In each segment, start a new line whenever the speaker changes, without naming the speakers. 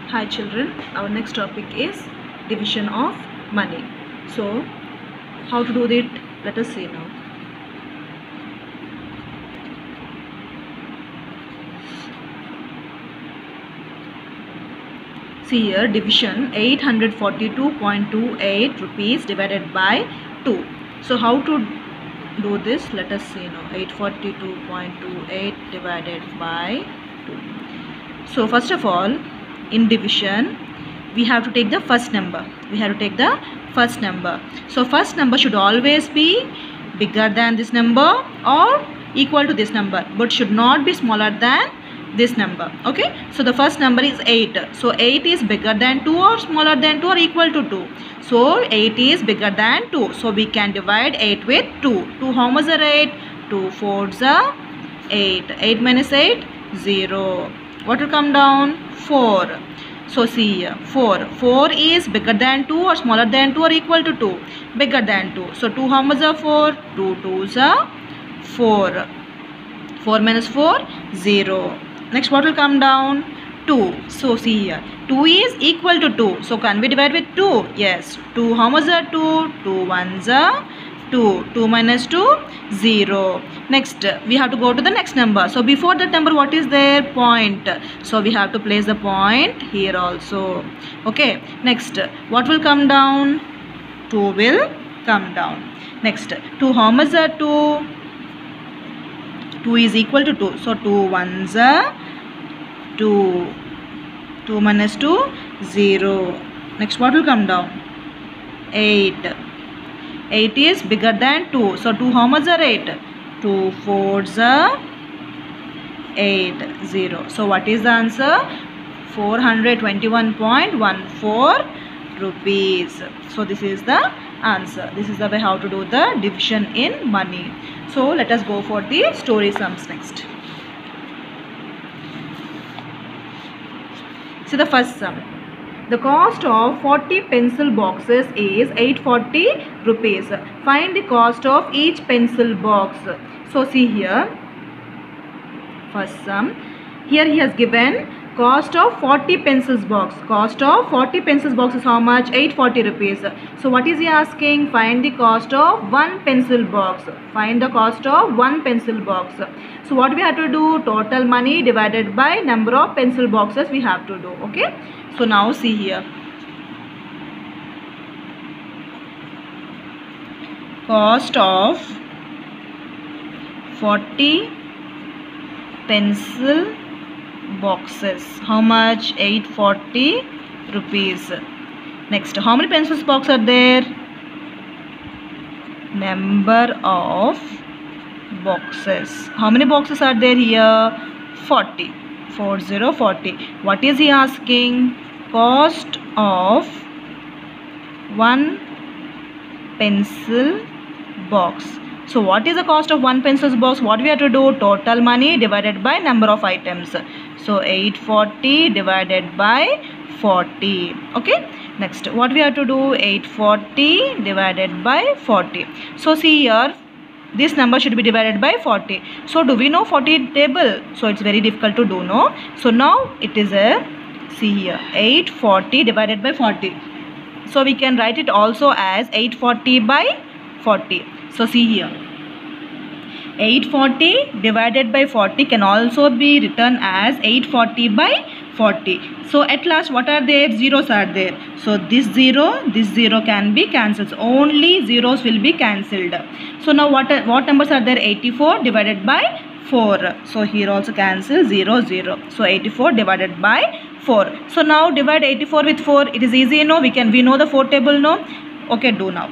Hi children, our next topic is division of money. So how to do it? Let us see now. See here, division 842.28 rupees divided by 2. So how to do this? Let us see now. 842.28 divided by 2. So first of all, in division we have to take the first number. So first number should always be bigger than this number or equal to this number, but should not be smaller than this number. Okay, so the first number is 8. So 8 is bigger than 2 or smaller than 2 or equal to 2. So 8 is bigger than 2. So we can divide 8 with 2. 2 how much are 8? 2 4s are 8. 8 minus 8, 0. What will come down? 4. So see here, 4. 4 is bigger than 2 or smaller than 2 or equal to 2? Bigger than 2. So 2 how much are 4? 2 2s are 4. 4 minus 4, 0. Next what will come down? 2. So see here, 2 is equal to 2. So can we divide with 2? Yes. 2 how much are 2? 2 1s are 2. 2 minus 2, 0. Next we have to go to the next number. So before that number what is there? Point. So we have to place the point here also. Okay. Next what will come down? 2 will come down. Next 2 how much are 2? 2 is equal to 2. So 2 1s are 2. 2 minus 2, 0. Next what will come down? 8. 8 is bigger than 2. So 2 how much are 8? 2 4s are 8, 0. So what is the answer? 421.14 rupees. So this is the answer. This is the way how to do the division in money. So let us go for the story sums next. See the first sum. The cost of 40 pencil boxes is 840 rupees. Find the cost of each pencil box. So see here, first sum. Here he has given cost of 40 pencils box. Cost of 40 pencils box is how much? 840 rupees. So what is he asking? Find the cost of one pencil box. Find the cost of one pencil box. So what we have to do? Total money divided by number of pencil boxes we have to do. Okay. So now see here. Cost of 40 pencil boxes. How much? 840 rupees. Next, how many pencils box are there? Number of boxes. How many boxes are there here? 40. 40. What is he asking? Cost of one pencil box. So what is the cost of one pencil box? What we have to do? Total money divided by number of items. So 840 divided by 40. Okay. Next what we have to do? 840 divided by 40. So see here, this number should be divided by 40. So do we know 40 table? So it's very difficult to do, no? So now it is a, see here, 840 divided by 40. So we can write it also as 840 by 40. So see here, 840 divided by 40 can also be written as 840 by 40. So at last what are there? Zeros are there. So this 0 can be cancelled. So only zeros will be cancelled. So now what numbers are there? 84 divided by 4. So here also cancel 0, 0. So 84 divided by 4. So now divide 84 with 4. It is easy, no? We know the 4 table, no? Okay, do now.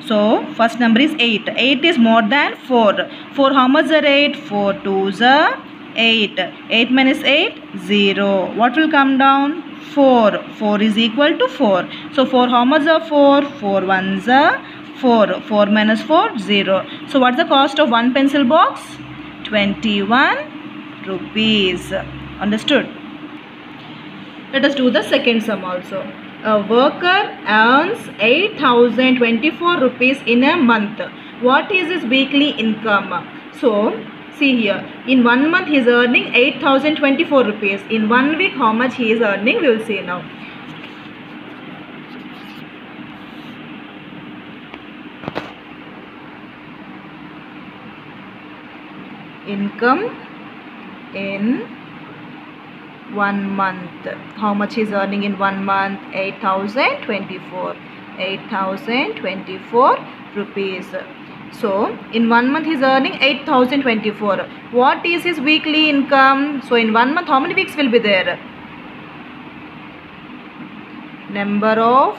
So first number is 8. 8 is more than 4. 4 how much are 8? 4 2s are 8. 8 minus 8, 0. What will come down? 4. 4 is equal to 4. So 4 how much are 4? 4 1s are 4. 4 minus 4, 0. So what's the cost of one pencil box? 21 rupees. Understood? Let us do the second sum also. A worker earns 8,024 rupees in a month. What is his weekly income? So See here, in 1 month he is earning 8,024 rupees. In 1 week, how much he is earning, we will see now. Income in 1 month. How much he is earning in 1 month? 8,024. 8,024 rupees. So, in 1 month he is earning 8,024. What is his weekly income? So, in 1 month, how many weeks will be there? Number of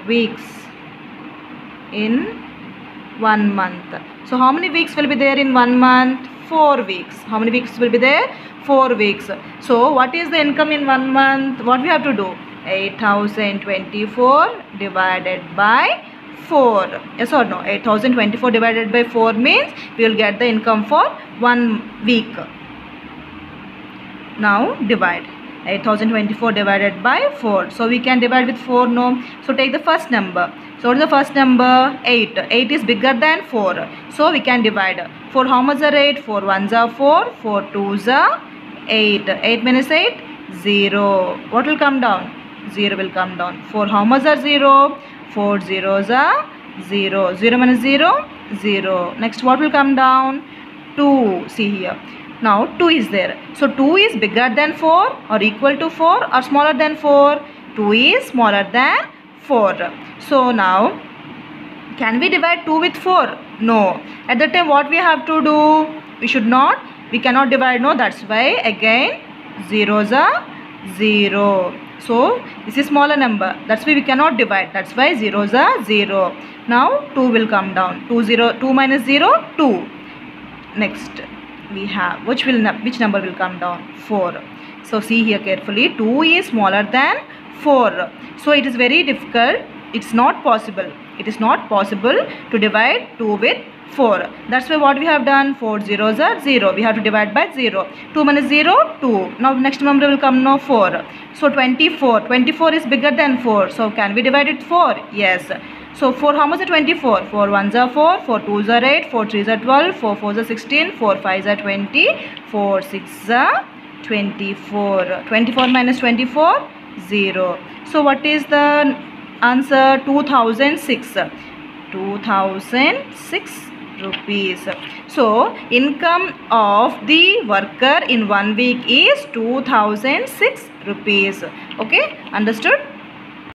weeks in 1 month. So, how many weeks will be there in 1 month? 4 weeks. How many weeks will be there? 4 weeks. So, what is the income in 1 month? What we have to do? 8,024 divided by 4. Yes or no? 8,024 divided by 4 means we will get the income for 1 week. Now divide. 8,024 divided by 4. So we can divide with 4, no? So take the first number. So what is the first number? 8. 8 is bigger than 4. So we can divide. 4 how much are 8? 4 ones are 4. 4 twos are 8. 8 minus 8? 0. What will come down? 0 will come down. 4 how much are 0? 4 zeros are 0. 0 minus 0? 0. Next what will come down? 2. See here. Now 2 is there. So 2 is bigger than 4 or equal to 4 or smaller than 4? 2 is smaller than 4. So now can we divide 2 with 4? No. At that time what we have to do? We cannot divide, no. That's why again zeros are 0. So this is smaller number. That's why we cannot divide. That's why zeros are 0. Now 2 will come down. 2 minus 0? 2. Next we have which number will come down? 4. So see here carefully. 2 is smaller than 4. So it is very difficult. It's not possible. It is not possible to divide 2 with 4. That's why what we have done? 4 zeros are 0. We have to divide by 0. 2 minus 0? 2. Now next number will come now 4. So 24. 24 is bigger than 4. So can we divide it 4? Yes. So 4 how much are 24? 4 ones are 4. 4 twos are 8. 4 threes are 12. 4 fours are 16. 4 fives are 20. 4 sixes are 24. 24 minus 24? 0. So what is the answer? 2006. 2006 rupees. So income of the worker in 1 week is 2006 rupees. Okay, understood?